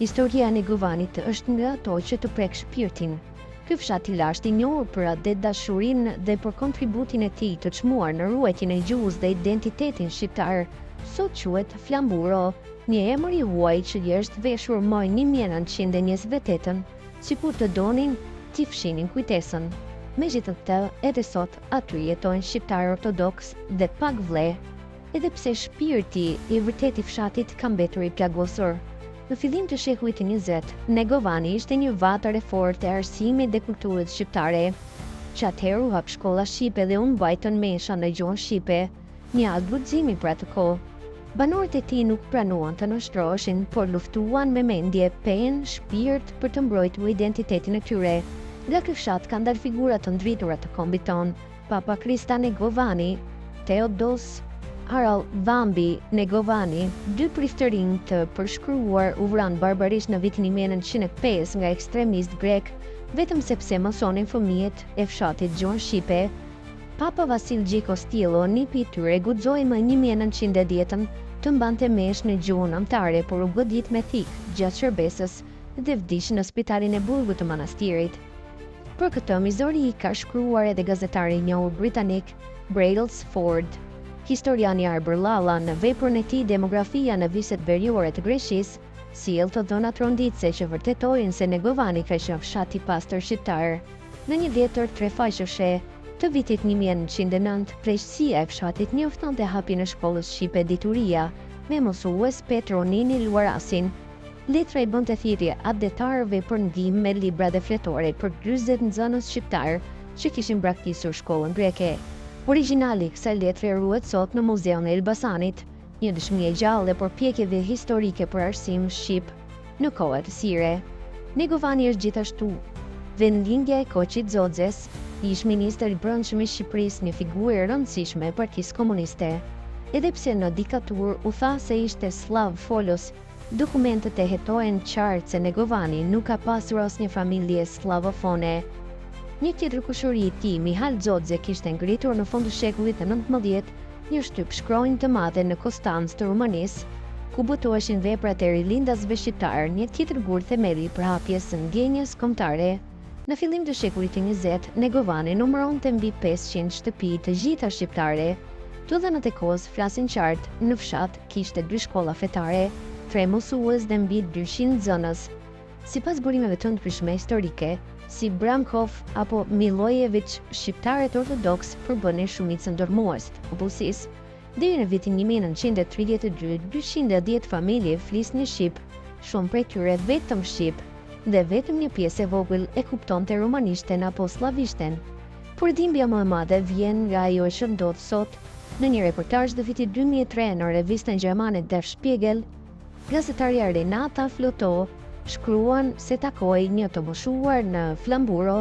Historia e Negovanit është nga ato që të prek shpirtin. Ky fshat i lashtë i njohur për atë dashurinë dhe për kontributin e tij të çmuar në ruajtjen e gjuhës dhe identitetin shqiptar, sot quhet Flamburo, një emër i huaj që është veshur më 1928, sikur të donin t'i fshinin kujtesën. Megjithatë, edhe sot aty jetojnë shqiptarë ortodoks dhe pak vlle, edhe pse shpirti i vërtet i fshatit ka mbetur i plagosur. Në fillim të shekullit të 20, Negovani ishte një vatër e fortë e arsimit dhe kulturës shqiptare, që atëherë u hap shkolla shqipe dhe u mbajtën mesha në gjuhën shqipe, një akt guximi për atë kohë. Banorët e tij nuk pranuan të nështroheshin, por luftuan me mendje, penë, shpirt për të mbrojtur identitetin e tyre. Nga ky fshat kanë dalë figura të ndritura të kombit ton, Papa Krista Negovani, Teodos Harald Vambi Negovani, dy priftërinj të përshkruar u vranë barbarisht në vitin 1905 nga ekstremist grek, vetëm sepse mësonin fëmijët e fshatit gjuhën shqipe. Papa Vasil Gjikostillo, nipi i tyre, guxoi më 1910 të mbante mesh në gjuhën amtare, por u godit me thikë gjatë shërbesës dhe vdiq në spitalin e burgut të manastirit. Për këtë mizori i ka shkruar edhe gazetari i njohur britanik Brailsford. Historiani Arbër Lalla në veprën e tij Demografia në viset veriore të Greqisë, sjell të dhëna tronditse që vërtetojnë se Negovani ka qenë fshat i pastër shqiptar. Në një letër trefaqëshe të vitit 1909, preqësia e fshatit njoftonte hapjen e shkollës shqipe Dituria me mësues Petronini Luarasin. Letra i bënte thirrje adetarëve për ndihmë me libra dhe fletore për 40 nxënës shqiptar që kishin braktisur shkollën greke. Origjinali i kësaj letre ruhet sot në Muzeun e Elbasanit, një dëshmi e gjallë e përpjekjeve historike për arsim shqip në kohë të sire. Negovani është gjithashtu vendlindja e Koçit Xoxhes, ish ministër i brendshëm i Shqipërisë, një figurë e rëndësishme e Partisë Komuniste. Edhe pse në diktaturë u tha se ishte slav folos, dokumentet e hetojnë qartë se Negovani nuk ka pasur asnjë familje slavofone. Një tjetër kushëri i tij, Mihal Xoxhe, kishte ngritur në fund të shekullit të 19 një shtyp shkronjë të madhe në Konstancë të Rumanisë, ku botoheshin veprat e rilindasve shqiptar, një tjetër gur themeli për hapjes së ndjenjes kombëtare. Në fillim të shekullit të 20, Negovani numëronte mbi 500 shtëpi të gjitha shqiptare. Të dhënat e kohës flasin qartë, në fshat kishte 2 shkolla fetare, 3 mësues dhe mbi 200 nxënës. Sipas burimeve të ndryshme historike, si Bramkov apo Milojevic, shqiptarët ortodoks përbënin shumicën ndërmues të popullsisë. Deri në vitin 1932, 210 familje flisnin shqip, shumë prej tyre vetëm shqip, dhe vetëm një pjesë e vogël e kuptonte rumanishten apo slavishten. Por dhimbja më e madhe vjen nga ajo që ndodh sot. Në një reportazh të vitit 2003 në revistën gjermane Der Spiegel, gazetarja Renata Floto shkruan se takoi një të moshuar në Flamburo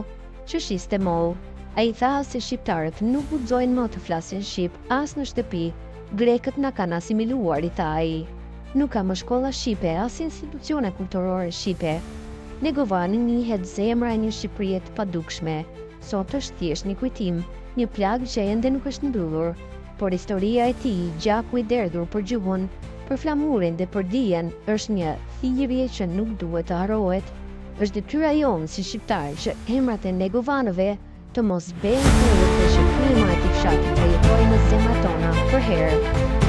që shiste mollë. Ai tha se shqiptarët nuk guxojnë më të flasin shqip as në shtëpi, grekët na kanë asimiluar, i tha ai. Nuk ka më shkolla shqipe as institucione kulturore shqipe. Negovani njihet zemra e një Shqipërie të padukshme. Sot është thjesht një kujtim, një plagë që ende nuk është mbyllur, por historia e tij, gjaku i derdhur për gjuhën, për flamurin dhe për dijen, është një thirrje që nuk duhet të harrohet. Është detyra jonë si shqiptar që emrat e Negovanëve të mos bëhen të shqiptarinë e fshatit të jetojnë në zemrat tona për herë.